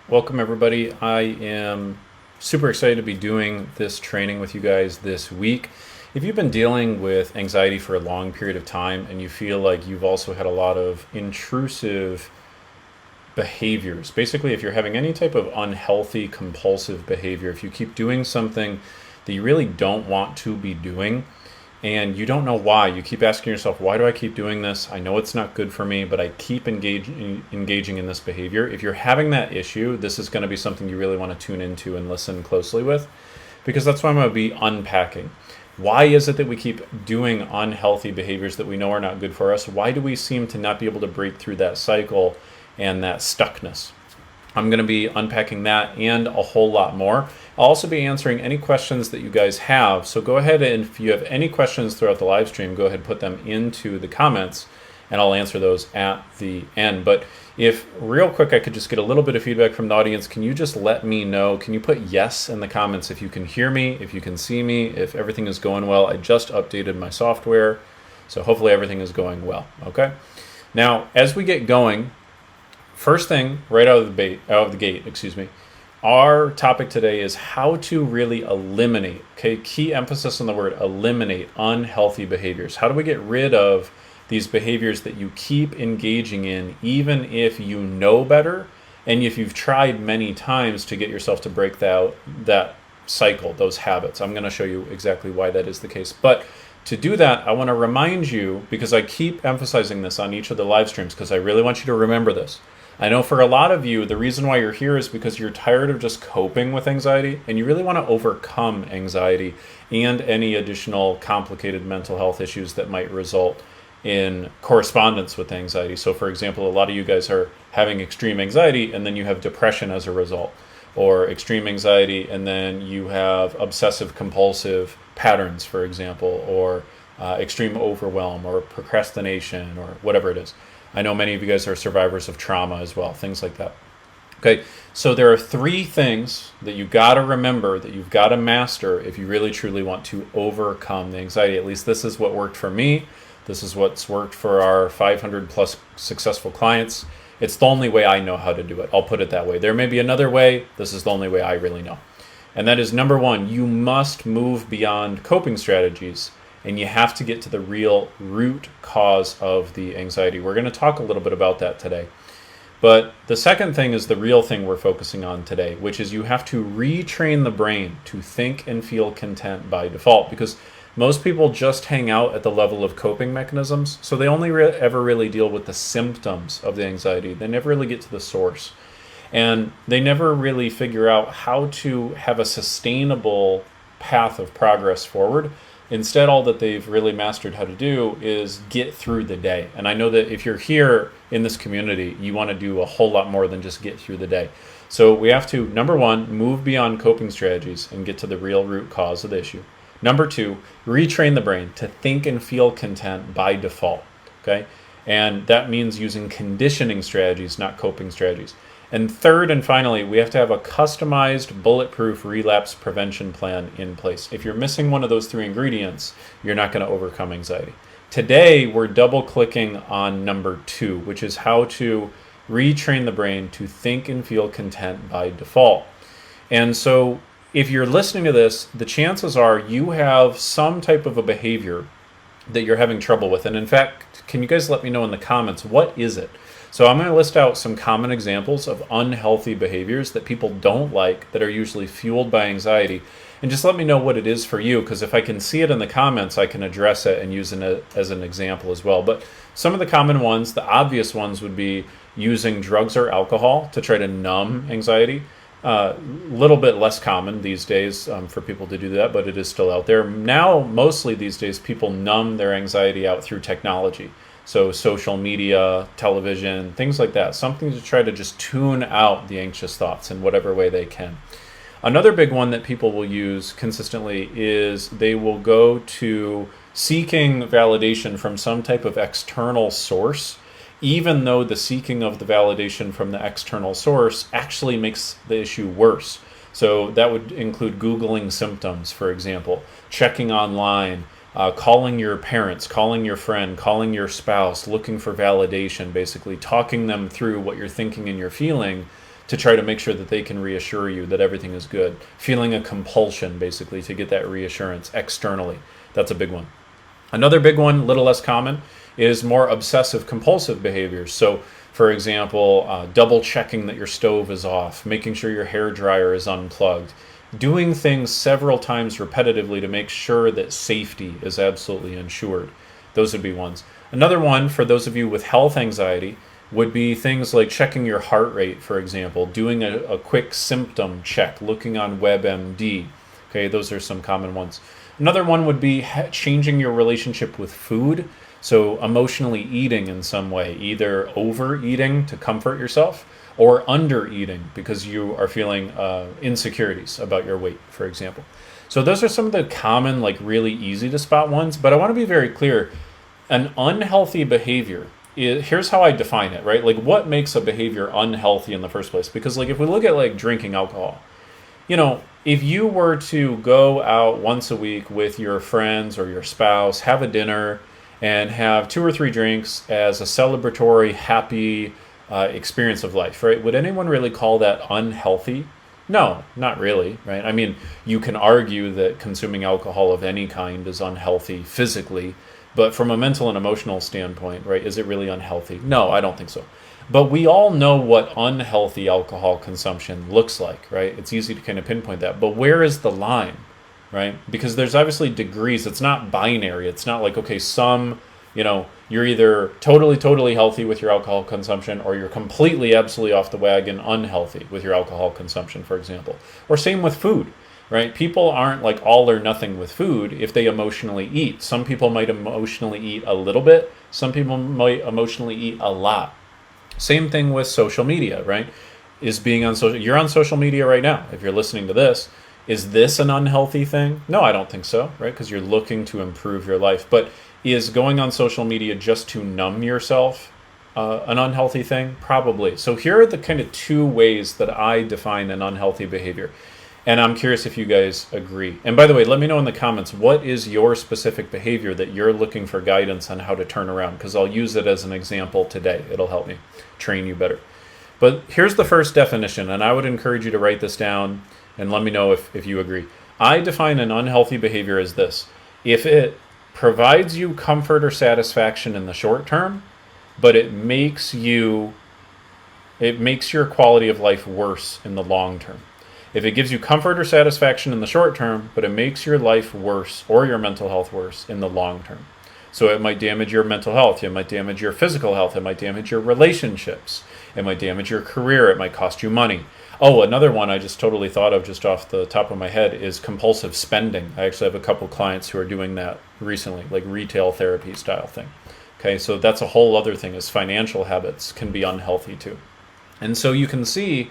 Welcome, everybody. I am super excited to be doing this training with you guys this week. If you've been dealing with anxiety for a long period of time and you feel like you've also had a lot of intrusive behaviors, basically, if you're having any type of unhealthy, compulsive behavior, if you keep doing something that you really don't want to be doing, and you don't know why. You keep asking yourself, why do I keep doing this? I know it's not good for me, but I keep engaging in this behavior. If you're having that issue, this is going to be something you really want to tune into and listen closely with, because that's what I'm going to be unpacking. Why is it that we keep doing unhealthy behaviors that we know are not good for us? Why do we seem to not be able to break through that cycle and that stuckness? I'm going to be unpacking that and a whole lot more. I'll also be answering any questions that you guys have. So go ahead, and if you have any questions throughout the live stream, go ahead and put them into the comments and I'll answer those at the end. But if real quick I could just get a little bit of feedback from the audience, can you just let me know? Can you put yes in the comments if you can hear me, if you can see me, if everything is going well? I just updated my software, so hopefully everything is going well. Okay. Now, as we get going, first thing right out of the gate, our topic today is how to really eliminate, key emphasis on the word eliminate, unhealthy behaviors. How do we get rid of these behaviors that you keep engaging in, even if you know better, and if you've tried many times to get yourself to break that cycle, those habits? I'm going to show you exactly why that is the case. But to do that, I want to remind you, because I keep emphasizing this on each of the live streams, because I really want you to remember this. I know for a lot of you, the reason why you're here is because you're tired of just coping with anxiety, and you really want to overcome anxiety and any additional complicated mental health issues that might result in correspondence with anxiety. So for example, a lot of you guys are having extreme anxiety and then you have depression as a result, or extreme anxiety and then you have obsessive compulsive patterns, for example, or extreme overwhelm or procrastination or whatever it is. I know many of you guys are survivors of trauma as well, things like that. Okay, so there are three things that you got to remember, that you've got to master if you really truly want to overcome the anxiety. At least this is what worked for me. This is what's worked for our 500 plus successful clients. It's the only way I know how to do it. I'll put it that way. There may be another way. This is the only way I really know. And that is, number one, you must move beyond coping strategies. And you have to get to the real root cause of the anxiety. We're going to talk a little bit about that today. But the second thing is the real thing we're focusing on today, which is you have to retrain the brain to think and feel content by default. Because most people just hang out at the level of coping mechanisms. So they only ever really deal with the symptoms of the anxiety. They never really get to the source. And they never really figure out how to have a sustainable path of progress forward. Instead, all that they've really mastered how to do is get through the day. And I know that if you're here in this community, you want to do a whole lot more than just get through the day. So we have to, number one, move beyond coping strategies and get to the real root cause of the issue. Number two, retrain the brain to think and feel content by default. Okay? And that means using conditioning strategies, not coping strategies. And third and finally, we have to have a customized, bulletproof relapse prevention plan in place. If you're missing one of those three ingredients, you're not going to overcome anxiety. Today, we're double clicking on number two, which is how to retrain the brain to think and feel content by default. And so if you're listening to this, the chances are you have some type of a behavior that you're having trouble with. And in fact, can you guys let me know in the comments, what is it? So I'm going to list out some common examples of unhealthy behaviors that people don't like, that are usually fueled by anxiety. And just let me know what it is for you, because if I can see it in the comments, I can address it and use it as an example as well. But some of the common ones, the obvious ones, would be using drugs or alcohol to try to numb anxiety. Little bit less common these days for people to do that, but it is still out there. Now, mostly these days, people numb their anxiety out through technology. So social media, television, things like that. Something to try to just tune out the anxious thoughts in whatever way they can. Another big one that people will use consistently is they will go to seeking validation from some type of external source, even though the seeking of the validation from the external source actually makes the issue worse. So that would include Googling symptoms, for example, checking online, calling your parents, calling your friend, calling your spouse, looking for validation, basically talking them through what you're thinking and you're feeling to try to make sure that they can reassure you that everything is good. Feeling a compulsion, basically, to get that reassurance externally. That's a big one. Another big one, a little less common, is more obsessive compulsive behaviors. So, for example, double checking that your stove is off, making sure your hair dryer is unplugged, doing things several times repetitively to make sure that safety is absolutely ensured. Those would be ones. Another one, for those of you with health anxiety, would be things like checking your heart rate, for example, doing a quick symptom check, looking on WebMD. Okay, those are some common ones. Another one would be changing your relationship with food. So emotionally eating in some way, either overeating to comfort yourself or undereating because you are feeling insecurities about your weight, for example. So those are some of the common, like really easy to spot ones. But I want to be very clear. An unhealthy behavior, here's how I define it, right? Like what makes a behavior unhealthy in the first place? Because like if we look at like drinking alcohol, if you were to go out once a week with your friends or your spouse, have a dinner, and have 2 or 3 drinks as a celebratory, happy experience of life, right? Would anyone really call that unhealthy? No, not really, right? I mean, you can argue that consuming alcohol of any kind is unhealthy physically, but from a mental and emotional standpoint, right, is it really unhealthy? No, I don't think so. But we all know what unhealthy alcohol consumption looks like, right? It's easy to kind of pinpoint that. But where is the line? Right? Because there's obviously degrees. It's not binary. It's not like, okay, you're either totally healthy with your alcohol consumption or you're completely, absolutely off the wagon, unhealthy with your alcohol consumption, for example. Or same with food, right? People aren't like all or nothing with food if they emotionally eat. Some people might emotionally eat a little bit. Some people might emotionally eat a lot. Same thing with social media, right? You're on social media right now. If you're listening to this, is this an unhealthy thing? No, I don't think so, right? Because you're looking to improve your life. But is going on social media just to numb yourself an unhealthy thing? Probably. So here are the kind of 2 ways that I define an unhealthy behavior. And I'm curious if you guys agree. And by the way, let me know in the comments, what is your specific behavior that you're looking for guidance on how to turn around? Because I'll use it as an example today. It'll help me train you better. But here's the first definition, and I would encourage you to write this down and let me know if you agree. I define an unhealthy behavior as this: if it provides you comfort or satisfaction in the short term, but it makes your quality of life worse in the long term. If it gives you comfort or satisfaction in the short term, but it makes your life worse or your mental health worse in the long term. So it might damage your mental health, it might damage your physical health, it might damage your relationships, it might damage your career, it might cost you money. Oh, another one I just totally thought of just off the top of my head is compulsive spending. I actually have a couple clients who are doing that recently, like retail therapy style thing. Okay, so that's a whole other thing, is financial habits can be unhealthy too. And so you can see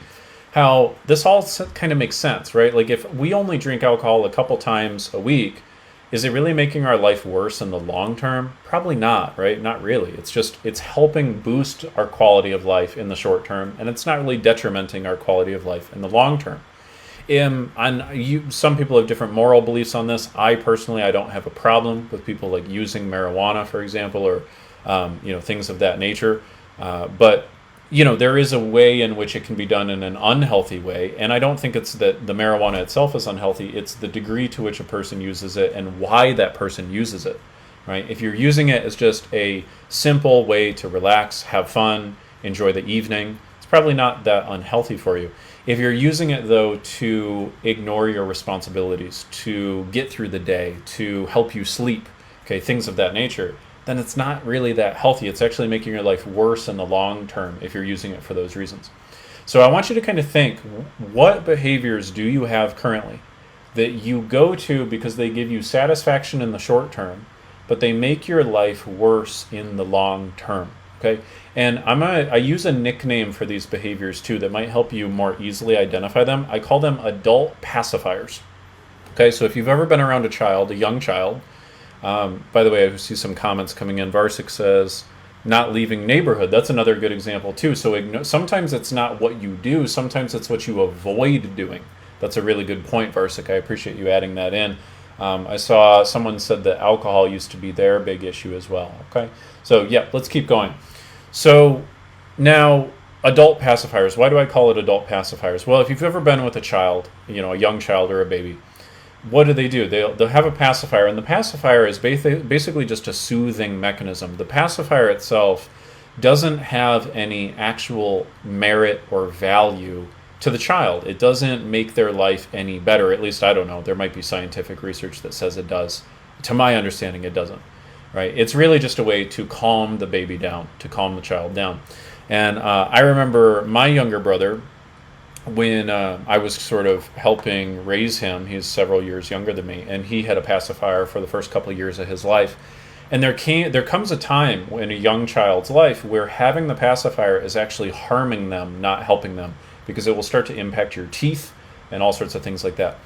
how this all kind of makes sense, right? Like if we only drink alcohol a couple times a week, is it really making our life worse in the long term? Probably not, right? Not really. It's helping boost our quality of life in the short term, and it's not really detrimenting our quality of life in the long term. Some people have different moral beliefs on this. I personally don't have a problem with people like using marijuana, for example, or things of that nature. But there is a way in which it can be done in an unhealthy way. And I don't think it's that the marijuana itself is unhealthy. It's the degree to which a person uses it and why that person uses it, right? If you're using it as just a simple way to relax, have fun, enjoy the evening, it's probably not that unhealthy for you. If you're using it, though, to ignore your responsibilities, to get through the day, to help you sleep, okay, things of that nature, then it's not really that healthy. It's actually making your life worse in the long term if you're using it for those reasons. So I want you to kind of think, what behaviors do you have currently that you go to because they give you satisfaction in the short term, but they make your life worse in the long term? Okay, and I use a nickname for these behaviors too that might help you more easily identify them. I call them adult pacifiers. Okay, so if you've ever been around a young child, by the way, I see some comments coming in. Varsik says, not leaving neighborhood. That's another good example too. So sometimes it's not what you do, sometimes it's what you avoid doing. That's a really good point, Varsik. I appreciate you adding that in. I saw someone said that alcohol used to be their big issue as well. Okay, so yeah, let's keep going. So now Adult pacifiers. Why do I call it adult pacifiers? Well, if you've ever been with a child, a young child or a baby, what do? They'll have a pacifier, and the pacifier is basically just a soothing mechanism. The pacifier itself doesn't have any actual merit or value to the child. It doesn't make their life any better. At least I don't know. There might be scientific research that says it does. To my understanding, it doesn't. Right? It's really just a way to calm the baby down, to calm the child down. And I remember my younger brother, when I was sort of helping raise him. He's several years younger than me, and he had a pacifier for the first couple of years of his life. And there comes a time in a young child's life where having the pacifier is actually harming them, not helping them, because it will start to impact your teeth and all sorts of things like that.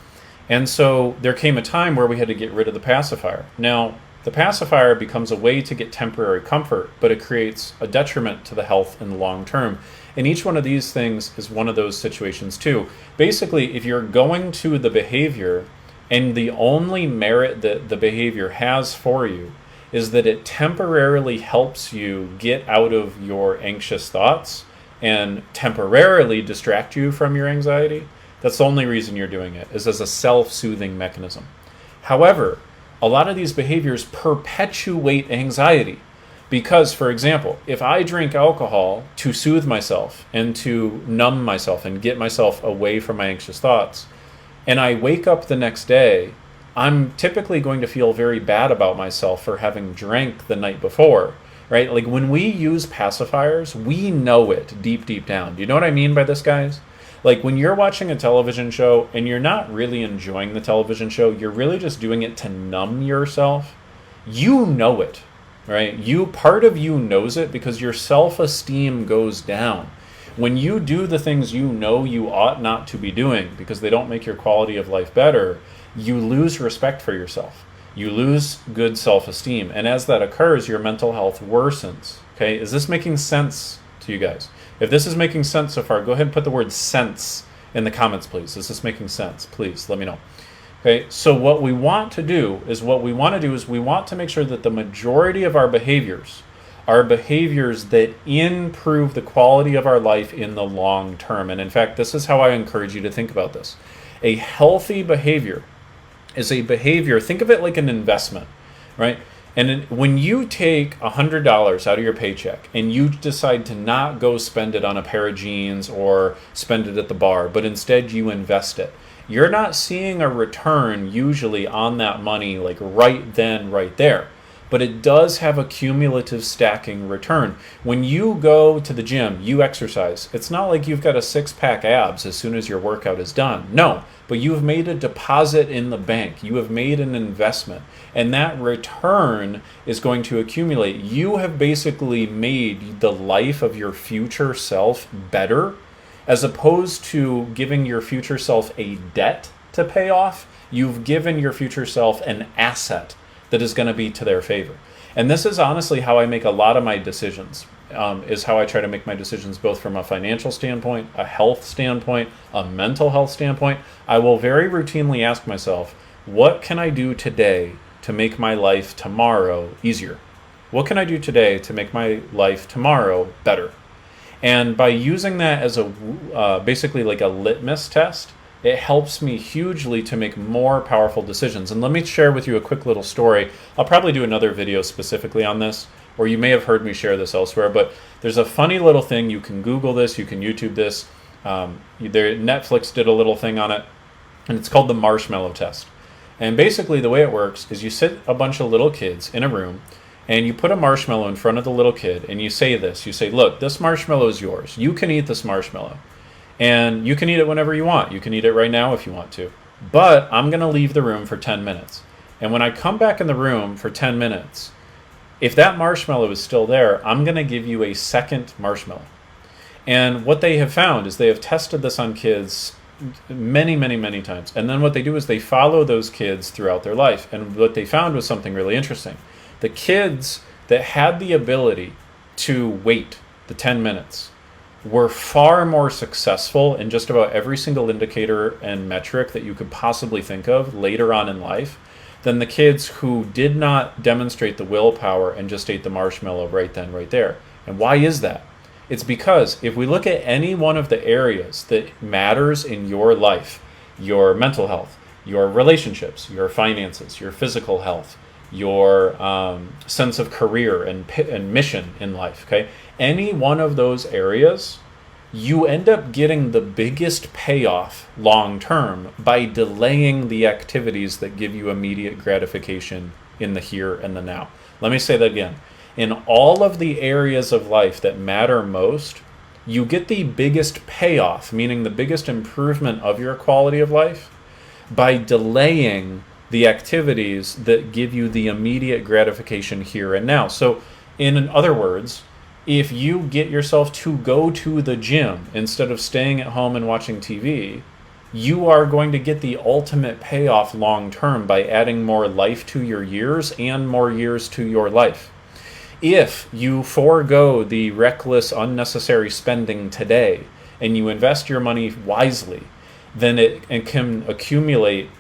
And so there came a time where we had to get rid of the pacifier. Now, the pacifier becomes a way to get temporary comfort, but it creates a detriment to the health in the long term. And each one of these things is one of those situations too. Basically, if you're going to the behavior and the only merit that the behavior has for you is that it temporarily helps you get out of your anxious thoughts and temporarily distract you from your anxiety, that's the only reason you're doing it, is as a self-soothing mechanism. However, a lot of these behaviors perpetuate anxiety because, for example, if I drink alcohol to soothe myself and to numb myself and get myself away from my anxious thoughts, and I wake up the next day, I'm typically going to feel very bad about myself for having drank the night before, right? Like when we use pacifiers, we know it deep, deep down. Do you know what I mean by this, guys? Like when you're watching a television show and you're not really enjoying the television show, you're really just doing it to numb yourself. You know it, right? Part of you knows it because your self-esteem goes down. When you do the things you know you ought not to be doing because they don't make your quality of life better, you lose respect for yourself. You lose good self-esteem. And as that occurs, your mental health worsens. Okay, is this making sense to you guys? If this is making sense so far, go ahead and put the word sense in the comments, please. Is this making sense? Please let me know. Okay, so what we want to do is we want to make sure that the majority of our behaviors are behaviors that improve the quality of our life in the long term. And in fact, this is how I encourage you to think about this. A healthy behavior is a behavior, think of it like an investment, right? And when you take $100 out of your paycheck and you decide to not go spend it on a pair of jeans or spend it at the bar, but instead you invest it, you're not seeing a return usually on that money like right then, right there. But it does have a cumulative stacking return. When you go to the gym, you exercise. It's not like you've got a six-pack abs as soon as your workout is done. No, but you have made a deposit in the bank. You have made an investment. And that return is going to accumulate. You have basically made the life of your future self better, as opposed to giving your future self a debt to pay off. You've given your future self an asset that is going to be to their favor. And this is honestly how I make a lot of my decisions, is how I try to make my decisions both from a financial standpoint, a health standpoint, a mental health standpoint. I will very routinely ask myself, what can I do today to make my life tomorrow easier? What can I do today to make my life tomorrow better? And by using that as basically like a litmus test, it helps me hugely to make more powerful decisions. And let me share with you a quick little story. I'll probably do another video specifically on this, or you may have heard me share this elsewhere, but there's a funny little thing. You can Google this, you can YouTube this. Netflix did a little thing on it, and it's called the marshmallow test. And basically the way it works is you sit a bunch of little kids in a room, and you put a marshmallow in front of the little kid, and you say this. You say, look, this marshmallow is yours. You can eat this marshmallow. And you can eat it whenever you want. You can eat it right now if you want to. But I'm going to leave the room for 10 minutes. And when I come back in the room for 10 minutes, if that marshmallow is still there, I'm going to give you a second marshmallow. And what they have found is they have tested this on kids many, many, many times. And then what they do is they follow those kids throughout their life. And what they found was something really interesting. The kids that had the ability to wait the 10 minutes were far more successful in just about every single indicator and metric that you could possibly think of later on in life than the kids who did not demonstrate the willpower and just ate the marshmallow right then, right there. And why is that? It's because if we look at any one of the areas that matters in your life, your mental health, your relationships, your finances, your physical health, your sense of career and mission in life, okay? Any one of those areas, you end up getting the biggest payoff long term by delaying the activities that give you immediate gratification in the here and the now. Let me say that again. In all of the areas of life that matter most, you get the biggest payoff, meaning the biggest improvement of your quality of life, by delaying the activities that give you the immediate gratification here and now. So, in other words, if you get yourself to go to the gym instead of staying at home and watching TV, you are going to get the ultimate payoff long term by adding more life to your years and more years to your life. If you forego the reckless, unnecessary spending today and you invest your money wisely, then it can accumulate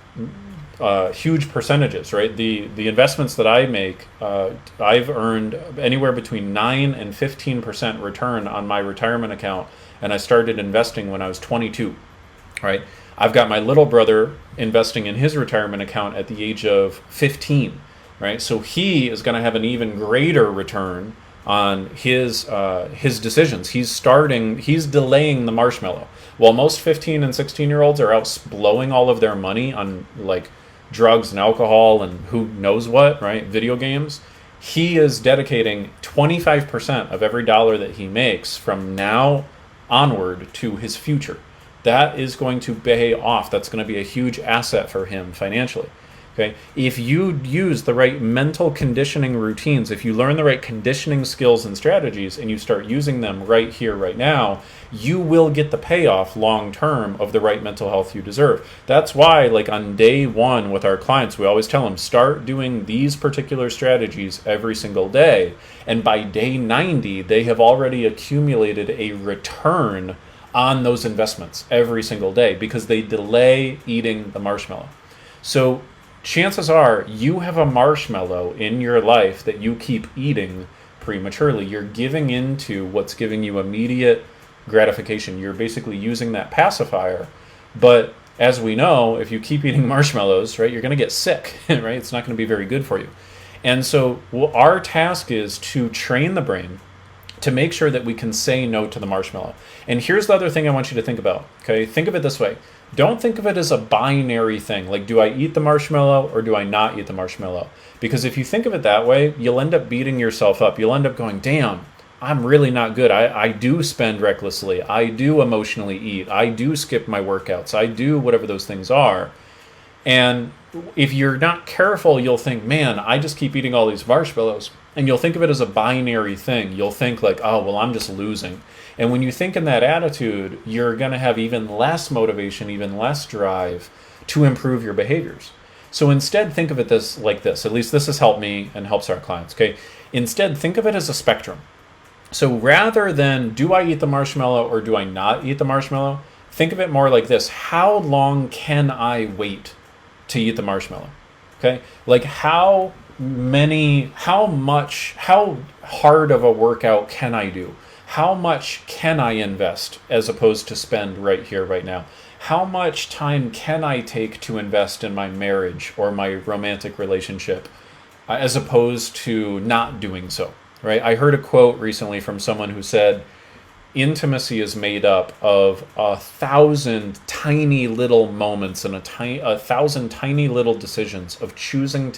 huge percentages, right? The investments that I make, I've earned anywhere between 9 and 15% return on my retirement account, and I started investing when I was 22, right? I've got my little brother investing in his retirement account at the age of 15, right? So he is going to have an even greater return on his decisions. He's delaying the marshmallow. While most 15 and 16-year-olds are out blowing all of their money on like drugs and alcohol and who knows what, right? Video games. He is dedicating 25% of every dollar that he makes from now onward to his future. That is going to pay off. That's going to be a huge asset for him financially. Okay? If you use the right mental conditioning routines, if you learn the right conditioning skills and strategies and you start using them right here, right now, you will get the payoff long term of the right mental health you deserve. That's why, like on day one with our clients, we always tell them, start doing these particular strategies every single day. And by day 90, they have already accumulated a return on those investments every single day because they delay eating the marshmallow. So chances are you have a marshmallow in your life that you keep eating prematurely. You're giving into what's giving you immediate gratification. You're basically using that pacifier. But as we know, if you keep eating marshmallows, right, you're going to get sick, right? It's not going to be very good for you. And so our task is to train the brain to make sure that we can say no to the marshmallow. And here's the other thing I want you to think about, okay? Think of it this way. Don't think of it as a binary thing, like do I eat the marshmallow or do I not eat the marshmallow? Because if you think of it that way, you'll end up beating yourself up. You'll end up going, damn, I'm really not good. I do spend recklessly. I do emotionally eat. I do skip my workouts. I do whatever those things are. And if you're not careful, you'll think, man, I just keep eating all these marshmallows. And you'll think of it as a binary thing. You'll think like, oh, well, I'm just losing. And when you think in that attitude, you're going to have even less motivation, even less drive to improve your behaviors. So instead, think of it like this. At least this has helped me and helps our clients, okay? Instead, think of it as a spectrum. So rather than do I eat the marshmallow or do I not eat the marshmallow, think of it more like this. How long can I wait to eat the marshmallow? Okay? Like how hard of a workout can I do? How much can I invest as opposed to spend right here, right now? How much time can I take to invest in my marriage or my romantic relationship as opposed to not doing so, right? I heard a quote recently from someone who said, intimacy is made up of 1,000 tiny little moments and 1,000 tiny little decisions of choosing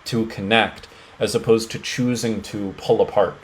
to connect as opposed to choosing to pull apart.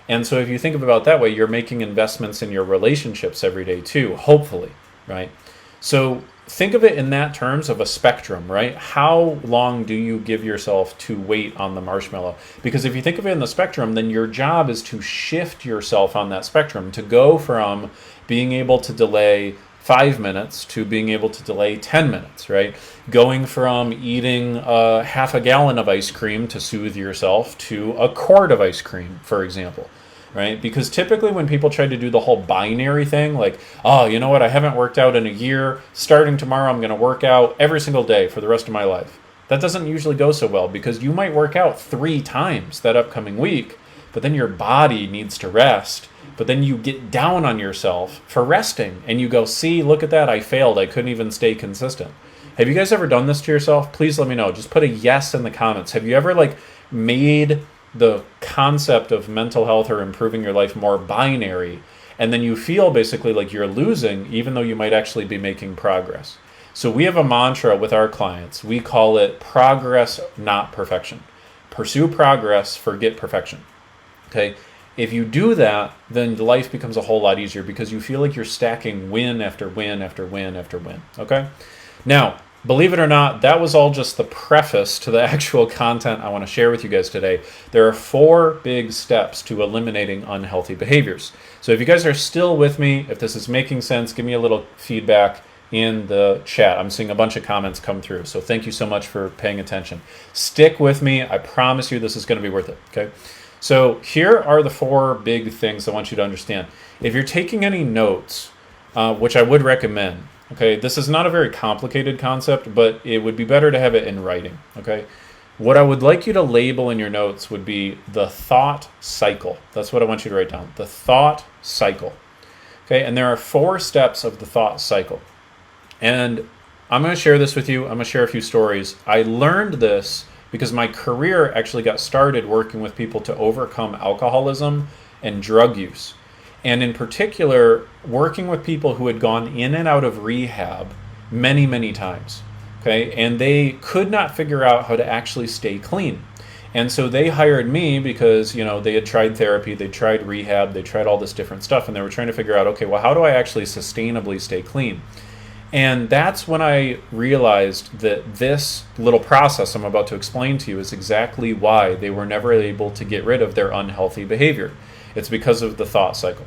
And so if you think about it that way, you're making investments in your relationships every day too, hopefully, right? So think of it in that terms of a spectrum, right? How long do you give yourself to wait on the marshmallow? Because if you think of it in the spectrum, then your job is to shift yourself on that spectrum, to go from being able to delay 5 minutes to being able to delay 10 minutes, right? Going from eating half a gallon of ice cream to soothe yourself to a quart of ice cream, for example, right? Because typically when people try to do the whole binary thing, like, oh, you know what, I haven't worked out in a year, starting tomorrow I'm going to work out every single day for the rest of my life. That doesn't usually go so well because you might work out 3 times that upcoming week, but then your body needs to rest. But then you get down on yourself for resting and you go, see, look at that. I failed. I couldn't even stay consistent. Have you guys ever done this to yourself? Please let me know. Just put a yes in the comments. Have you ever made the concept of mental health or improving your life more binary, and then you feel basically like you're losing even though you might actually be making progress? So we have a mantra with our clients. We call it progress, not perfection. Pursue progress, forget perfection. Okay? If you do that, then life becomes a whole lot easier because you feel like you're stacking win after win after win after win. Okay? Now, believe it or not, that was all just the preface to the actual content I want to share with you guys today. There are 4 big steps to eliminating unhealthy behaviors. So if you guys are still with me, if this is making sense, give me a little feedback in the chat. I'm seeing a bunch of comments come through. So thank you so much for paying attention. Stick with me. I promise you this is going to be worth it. Okay? So here are the 4 big things I want you to understand. If you're taking any notes, which I would recommend, okay, this is not a very complicated concept, but it would be better to have it in writing, okay? What I would like you to label in your notes would be the thought cycle. That's what I want you to write down, the thought cycle, okay? And there are 4 steps of the thought cycle. And I'm going to share this with you. I'm going to share a few stories. I learned this because my career actually got started working with people to overcome alcoholism and drug use. And in particular, working with people who had gone in and out of rehab many, many times. Okay, and they could not figure out how to actually stay clean. And so they hired me because, they had tried therapy, they tried rehab, they tried all this different stuff, and they were trying to figure out, okay, well, how do I actually sustainably stay clean? And that's when I realized that this little process I'm about to explain to you is exactly why they were never able to get rid of their unhealthy behavior. It's because of the thought cycle.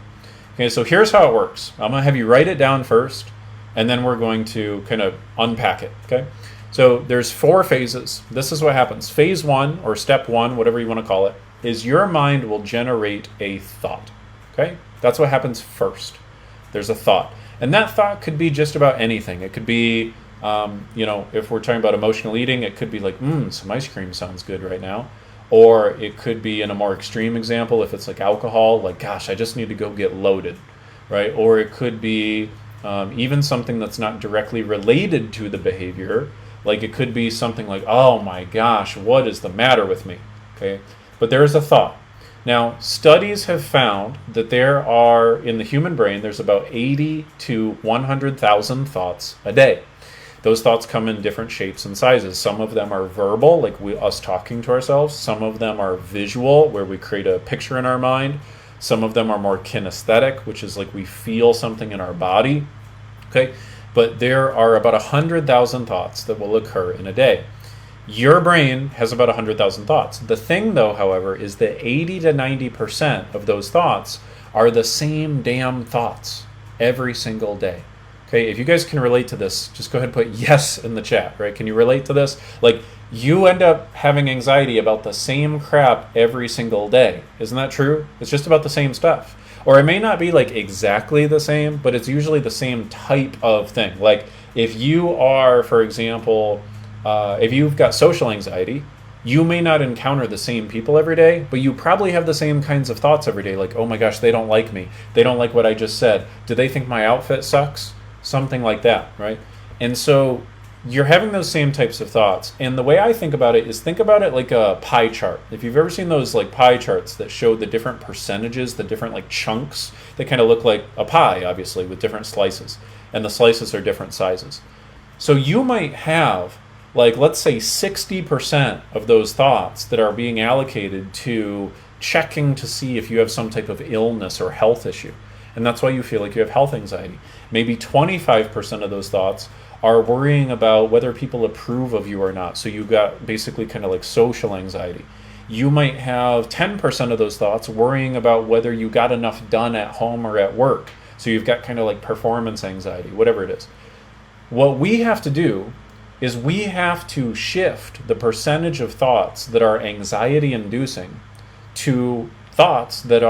Okay, so here's how it works. I'm going to have you write it down first, and then we're going to kind of unpack it, okay? So there's 4 phases. This is what happens. Phase 1, or step 1, whatever you want to call it, is your mind will generate a thought, okay? That's what happens first. There's a thought. And that thought could be just about anything. It could be, if we're talking about emotional eating, it could be like, some ice cream sounds good right now. Or it could be, in a more extreme example, if it's like alcohol, like, gosh, I just need to go get loaded, right? Or it could be even something that's not directly related to the behavior. Like it could be something like, oh my gosh, what is the matter with me? Okay, but there is a thought. Now, studies have found that there are, in the human brain, there's about 80 to 100,000 thoughts a day. Those thoughts come in different shapes and sizes. Some of them are verbal, like us talking to ourselves. Some of them are visual, where we create a picture in our mind. Some of them are more kinesthetic, which is like we feel something in our body. Okay, but there are about 100,000 thoughts that will occur in a day. Your brain has about 100,000 thoughts. The thing, though, however, is that 80 to 90% of those thoughts are the same damn thoughts every single day. Okay, if you guys can relate to this, just go ahead and put yes in the chat, right? Can you relate to this? Like, you end up having anxiety about the same crap every single day. Isn't that true? It's just about the same stuff. Or it may not be like exactly the same, but it's usually the same type of thing. Like, if you are, for example, if you've got social anxiety, you may not encounter the same people every day, but you probably have the same kinds of thoughts every day. Like, oh my gosh, they don't like me. They don't like what I just said. Do they think my outfit sucks? Something like that, right? And so you're having those same types of thoughts. And the way I think about it is, think about it like a pie chart. If you've ever seen those like pie charts that show the different percentages, the different like chunks, they kind of look like a pie, obviously, with different slices. And the slices are different sizes. So you might have, like, let's say 60% of those thoughts that are being allocated to checking to see if you have some type of illness or health issue. And that's why you feel like you have health anxiety. Maybe 25% of those thoughts are worrying about whether people approve of you or not. So you've got basically kind of like social anxiety. You might have 10% of those thoughts worrying about whether you got enough done at home or at work. So you've got kind of like performance anxiety, whatever it is. What we have to do is we have to shift the percentage of thoughts that are anxiety inducing to thoughts that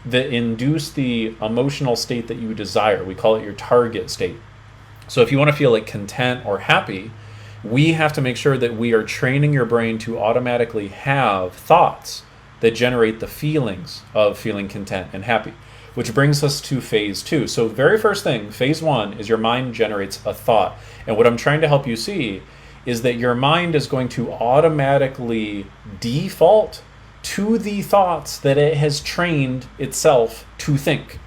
induce the emotional state that you desire. We call it your target state. So if you want to feel like content or happy, we have to make sure that we are training your brain to automatically have thoughts that generate the feelings of feeling content and happy. Which brings us to phase 2. So very first thing, phase 1, is your mind generates a thought. And what I'm trying to help you see is that your mind is going to automatically default to the thoughts that it has trained itself to think.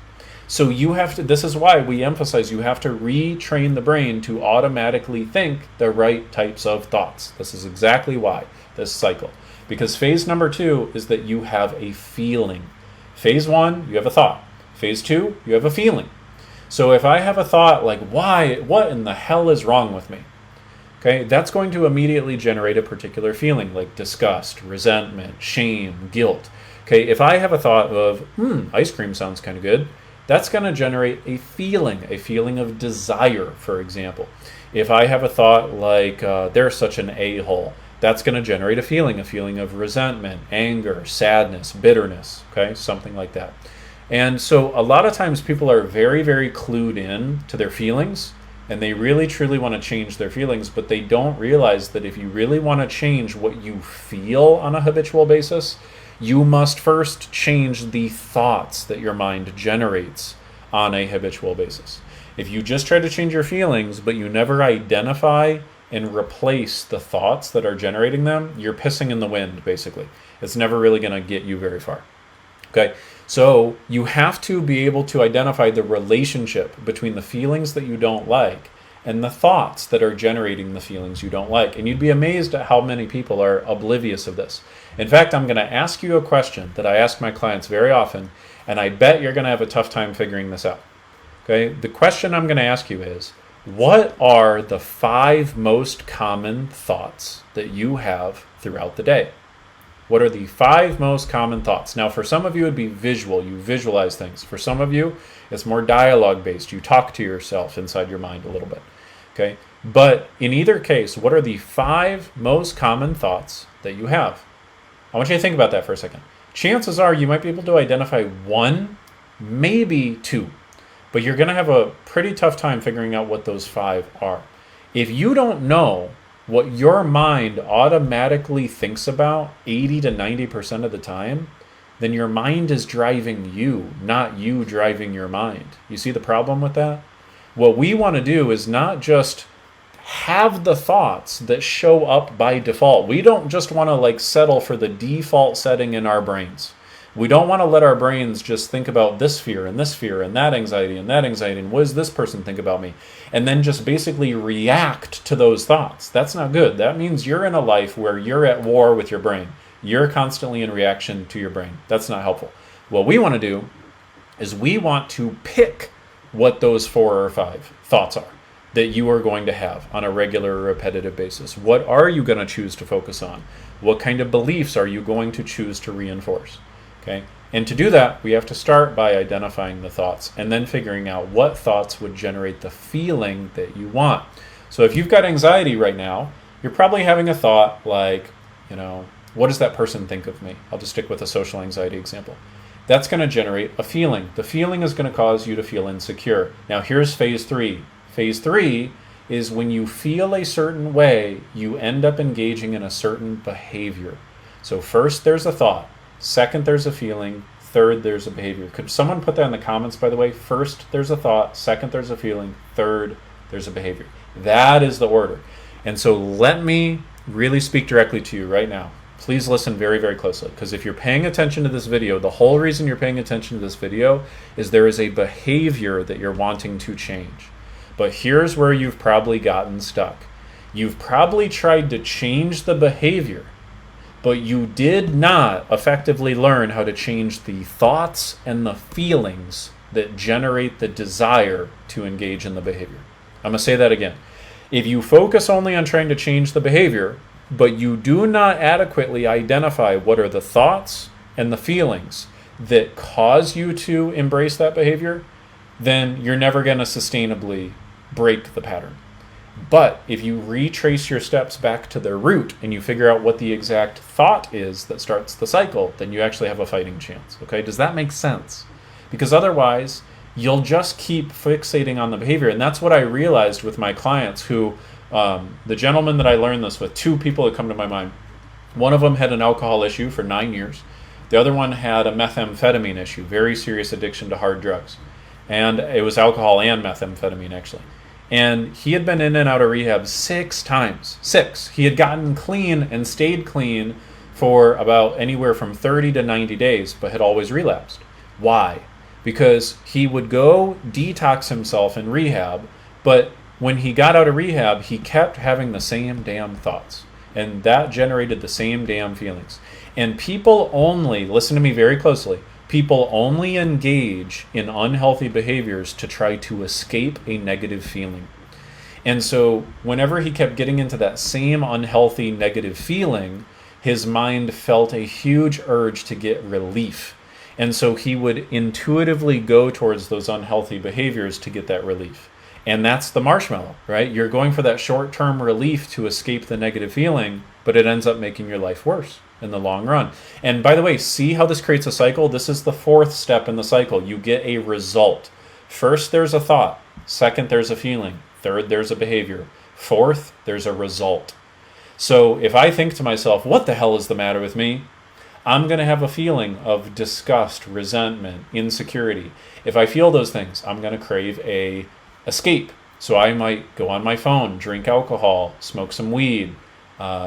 So you have to, this is why we emphasize you have to retrain the brain to automatically think the right types of thoughts. This is exactly why, this cycle. Because phase number 2 is that you have a feeling. Phase 1, you have a thought. Phase 2, you have a feeling. So if I have a thought like, what in the hell is wrong with me? Okay, that's going to immediately generate a particular feeling like disgust, resentment, shame, guilt. Okay, if I have a thought of, ice cream sounds kind of good, that's going to generate a feeling of desire, for example. If I have a thought like, they're such an a-hole, that's going to generate a feeling of resentment, anger, sadness, bitterness, okay, something like that. And so a lot of times people are very, very clued in to their feelings, and they really truly want to change their feelings, but they don't realize that if you really want to change what you feel on a habitual basis, you must first change the thoughts that your mind generates on a habitual basis. If you just try to change your feelings, but you never identify and replace the thoughts that are generating them, you're pissing in the wind, basically. It's never really going to get you very far. Okay, so you have to be able to identify the relationship between the feelings that you don't like and the thoughts that are generating the feelings you don't like. And you'd be amazed at how many people are oblivious of this. In fact, I'm going to ask you a question that I ask my clients very often, and I bet you're going to have a tough time figuring this out. Okay, the question I'm going to ask you is, what are the 5 most common thoughts that you have throughout the day? What are the 5 most common thoughts? Now, for some of you, it'd be visual. You visualize things. For some of you, it's more dialogue-based. You talk to yourself inside your mind a little bit. Okay? But in either case, what are the 5 most common thoughts that you have? I want you to think about that for a second. Chances are you might be able to identify 1, maybe 2. But you're going to have a pretty tough time figuring out what those 5 are. If you don't know what your mind automatically thinks about 80 to 90% of the time, then your mind is driving you, not you driving your mind. You see the problem with that? What we want to do is not just have the thoughts that show up by default. We don't just want to settle for the default setting in our brains. We don't want to let our brains just think about this fear and that anxiety and what does this person think about me? And then just basically react to those thoughts. That's not good. That means you're in a life where you're at war with your brain. You're constantly in reaction to your brain. That's not helpful. What we want to do is we want to pick what those 4 or 5 thoughts are that you are going to have on a regular, repetitive basis. What are you going to choose to focus on? What kind of beliefs are you going to choose to reinforce? Okay, and to do that, we have to start by identifying the thoughts and then figuring out what thoughts would generate the feeling that you want. So if you've got anxiety right now, you're probably having a thought like, what does that person think of me? I'll just stick with a social anxiety example. That's going to generate a feeling. The feeling is going to cause you to feel insecure. Now here's phase 3. Phase 3 is when you feel a certain way, you end up engaging in a certain behavior. So first there's a thought. Second, there's a feeling. Third, there's a behavior. Could someone put that in the comments, by the way? First, there's a thought. Second, there's a feeling. Third, there's a behavior. That is the order. And so let me really speak directly to you right now. Please listen very, very closely, because if you're paying attention to this video, the whole reason you're paying attention to this video is there is a behavior that you're wanting to change. But here's where you've probably gotten stuck. You've probably tried to change the behavior, but you did not effectively learn how to change the thoughts and the feelings that generate the desire to engage in the behavior. I'm going to say that again. If you focus only on trying to change the behavior, but you do not adequately identify what are the thoughts and the feelings that cause you to embrace that behavior, then you're never going to sustainably break the pattern. But if you retrace your steps back to their root and you figure out what the exact thought is that starts the cycle, then you actually have a fighting chance. Okay, does that make sense? Because otherwise, you'll just keep fixating on the behavior. And that's what I realized with my clients who, the gentleman that I learned this with, 2 people that come to my mind. One of them had an alcohol issue for 9 years. The other one had a methamphetamine issue, very serious addiction to hard drugs. And it was alcohol and methamphetamine, actually. And he had been in and out of rehab 6 times. 6. He had gotten clean and stayed clean for about anywhere from 30 to 90 days, but had always relapsed. Why? Because he would go detox himself in rehab, but when he got out of rehab, he kept having the same damn thoughts. And that generated the same damn feelings. And people only, listen to me very closely, people only engage in unhealthy behaviors to try to escape a negative feeling. And so whenever he kept getting into that same unhealthy negative feeling, his mind felt a huge urge to get relief. And so he would intuitively go towards those unhealthy behaviors to get that relief. And that's the marshmallow, right? You're going for that short-term relief to escape the negative feeling, but it ends up making your life worse in the long run. And by the way, see how this creates a cycle? This is the 4th step in the cycle. You get a result. First, there's a thought. Second, there's a feeling. Third, there's a behavior. Fourth, there's a result. So if I think to myself, what the hell is the matter with me? I'm going to have a feeling of disgust, resentment, insecurity. If I feel those things, I'm going to crave a escape. So I might go on my phone, drink alcohol, smoke some weed,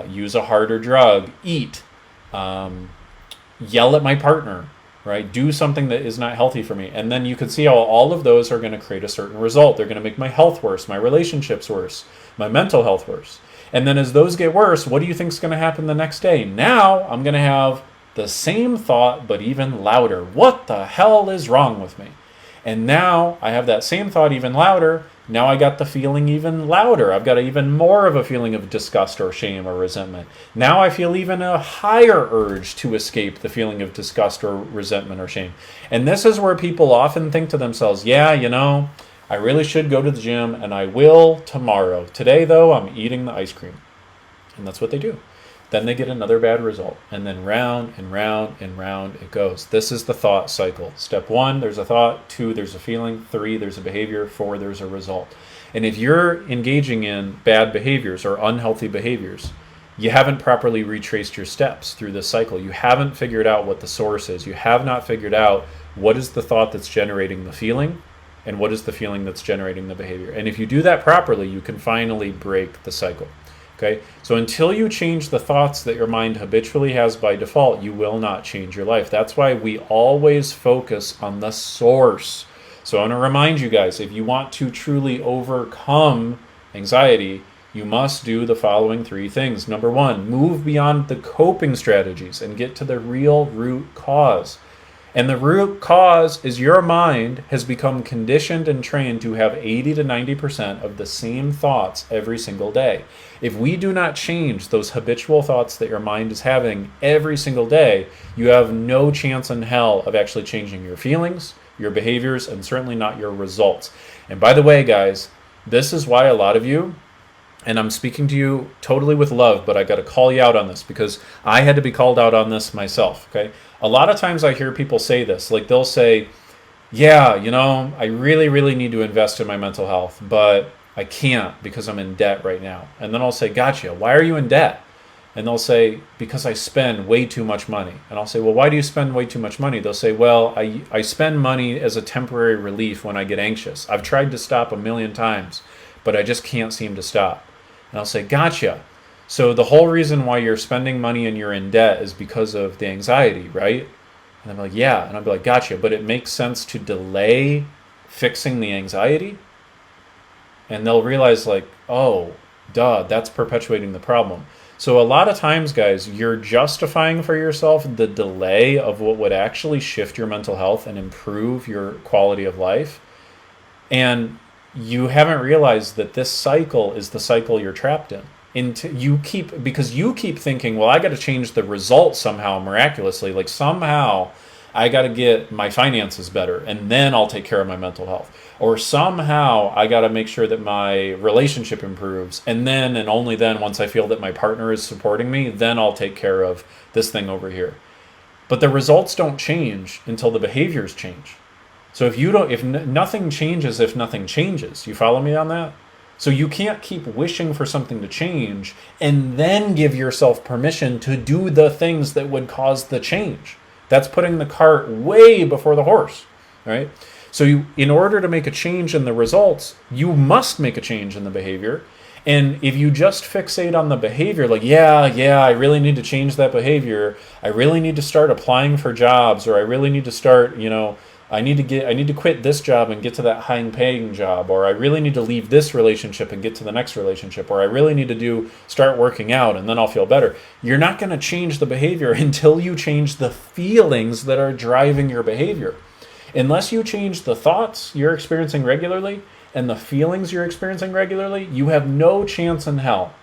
use a harder drug, eat, yell at my partner, right? Do something that is not healthy for me. And then you can see how all of those are going to create a certain result. They're going to make my health worse, my relationships worse, my mental health worse. And then as those get worse, what do you think is going to happen the next day? Now I'm going to have the same thought, but even louder. What the hell is wrong with me? And now I have that same thought even louder. Now I got the feeling even louder. I've got even more of a feeling of disgust or shame or resentment. Now I feel even a higher urge to escape the feeling of disgust or resentment or shame. And this is where people often think to themselves, yeah, I really should go to the gym and I will tomorrow. Today, though, I'm eating the ice cream. And that's what they do. Then they get another bad result. And then round and round and round it goes. This is the thought cycle. Step 1, there's a thought. 2, there's a feeling. 3, there's a behavior. 4, there's a result. And if you're engaging in bad behaviors or unhealthy behaviors, you haven't properly retraced your steps through this cycle. You haven't figured out what the source is. You have not figured out what is the thought that's generating the feeling and what is the feeling that's generating the behavior. And if you do that properly, you can finally break the cycle. Okay, so until you change the thoughts that your mind habitually has by default, you will not change your life. That's why we always focus on the source. So I want to remind you guys, if you want to truly overcome anxiety, you must do the following 3 things. Number 1, move beyond the coping strategies and get to the real root cause. And the root cause is your mind has become conditioned and trained to have 80 to 90% of the same thoughts every single day. If we do not change those habitual thoughts that your mind is having every single day, you have no chance in hell of actually changing your feelings, your behaviors, and certainly not your results. And by the way, guys, this is why a lot of you, and I'm speaking to you totally with love, but I got to call you out on this because I had to be called out on this myself, okay? A lot of times I hear people say this, like they'll say, yeah, I really, really need to invest in my mental health, but I can't because I'm in debt right now. And then I'll say, gotcha, why are you in debt? And they'll say, because I spend way too much money. And I'll say, well, why do you spend way too much money? They'll say, well, I spend money as a temporary relief when I get anxious. I've tried to stop 1,000,000 times, but I just can't seem to stop. And I'll say, gotcha. So the whole reason why you're spending money and you're in debt is because of the anxiety, right? And I'm like, yeah. And I'll be like, gotcha. But it makes sense to delay fixing the anxiety. And they'll realize like, oh, duh, that's perpetuating the problem. So a lot of times, guys, you're justifying for yourself the delay of what would actually shift your mental health and improve your quality of life. And you haven't realized that this cycle is the cycle you're trapped in. Because you keep thinking, well, I got to change the result somehow miraculously. Like somehow I got to get my finances better and then I'll take care of my mental health. Or somehow I got to make sure that my relationship improves. And then and only then, once I feel that my partner is supporting me, then I'll take care of this thing over here. But the results don't change until the behaviors change. So if nothing changes, if nothing changes, you follow me on that? So you can't keep wishing for something to change and then give yourself permission to do the things that would cause the change. That's putting the cart way before the horse, right? So in order to make a change in the results, you must make a change in the behavior. And if you just fixate on the behavior, like, yeah, I really need to change that behavior. I really need to start applying for jobs, or I really need to start, I need to quit this job and get to that high paying job, or I really need to leave this relationship and get to the next relationship, or I really need to start working out and then I'll feel better. You're not going to change the behavior until you change the feelings that are driving your behavior. Unless you change the thoughts you're experiencing regularly and the feelings you're experiencing regularly, you have no chance in hell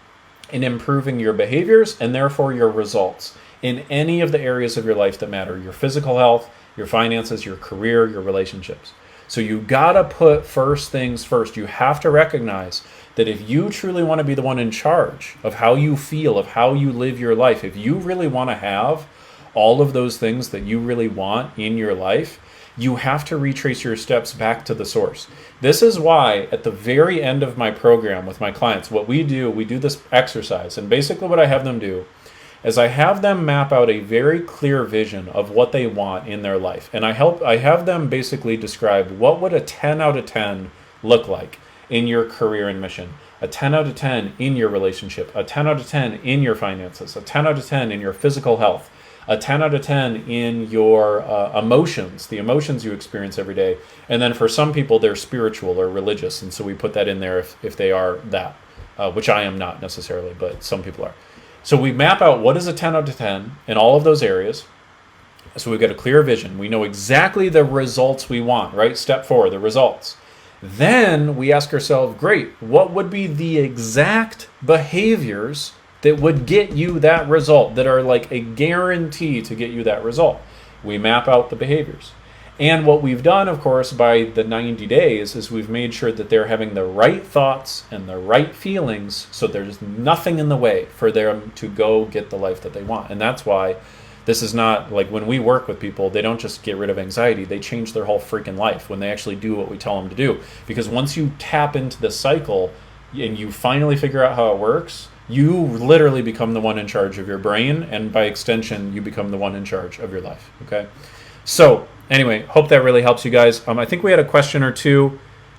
in improving your behaviors and therefore your results in any of the areas of your life that matter: your physical health, your finances, your career, your relationships. So you gotta put first things first. You have to recognize that if you truly want to be the one in charge of how you feel, of how you live your life, if you really want to have all of those things that you really want in your life, you have to retrace your steps back to the source. This is why at the very end of my program with my clients, we do this exercise. And basically what I have them do is I have them map out a very clear vision of what they want in their life. And I have them basically describe what would a 10 out of 10 look like in your career and mission, a 10 out of 10 in your relationship, a 10 out of 10 in your finances, a 10 out of 10 in your physical health, a 10 out of 10 in your emotions, the emotions you experience every day. And then for some people, they're spiritual or religious. And so we put that in there if they are that, which I am not necessarily, but some people are. So we map out what is a 10 out of 10 in all of those areas. So we've got a clear vision. We know exactly the results we want, right? Step 4, the results. Then we ask ourselves, great, what would be the exact behaviors that would get you that result, that are like a guarantee to get you that result? We map out the behaviors. And what we've done, of course, by the 90 days is we've made sure that they're having the right thoughts and the right feelings, so there's nothing in the way for them to go get the life that they want. And that's why this is not like when we work with people, they don't just get rid of anxiety, they change their whole freaking life when they actually do what we tell them to do. Because once you tap into the cycle and you finally figure out how it works, you literally become the one in charge of your brain, and by extension, you become the one in charge of your life, okay? So anyway, hope that really helps you guys. I think we had a question or two.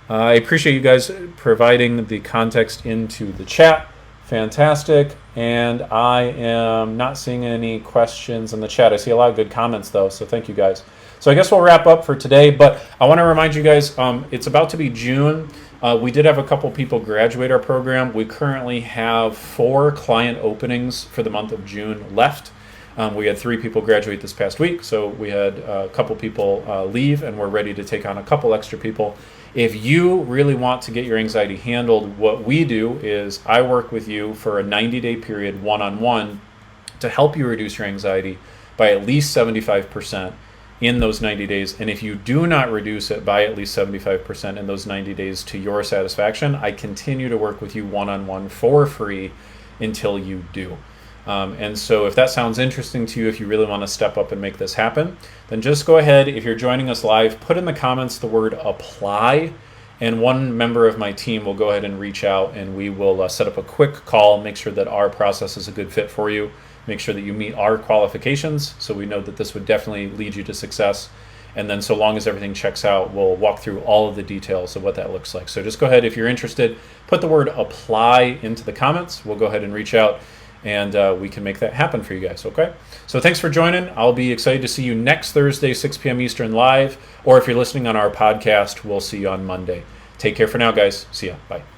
I appreciate you guys providing the context into the chat. Fantastic. And I am not seeing any questions in the chat. I see a lot of good comments, though, so thank you guys. So I guess we'll wrap up for today, but I want to remind you guys, it's about to be June. We did have a couple people graduate our program. We currently have 4 client openings for the month of June left. We had 3 people graduate this past week, so we had a couple people leave, and we're ready to take on a couple extra people. If you really want to get your anxiety handled, what we do is I work with you for a 90-day period one-on-one to help you reduce your anxiety by at least 75% in those 90 days. And if you do not reduce it by at least 75% in those 90 days to your satisfaction, I continue to work with you one-on-one for free until you do. And so if that sounds interesting to you, if you really want to step up and make this happen, then just go ahead. If you're joining us live, put in the comments the word apply, and one member of my team will go ahead and reach out, and we will set up a quick call, make sure that our process is a good fit for you, make sure that you meet our qualifications, so we know that this would definitely lead you to success. And then so long as everything checks out, we'll walk through all of the details of what that looks like. So just go ahead, if you're interested, put the word apply into the comments. We'll go ahead and reach out, and we can make that happen for you guys, okay? So thanks for joining. I'll be excited to see you next Thursday, 6 p.m. Eastern live, or if you're listening on our podcast, we'll see you on Monday. Take care for now, guys. See ya. Bye.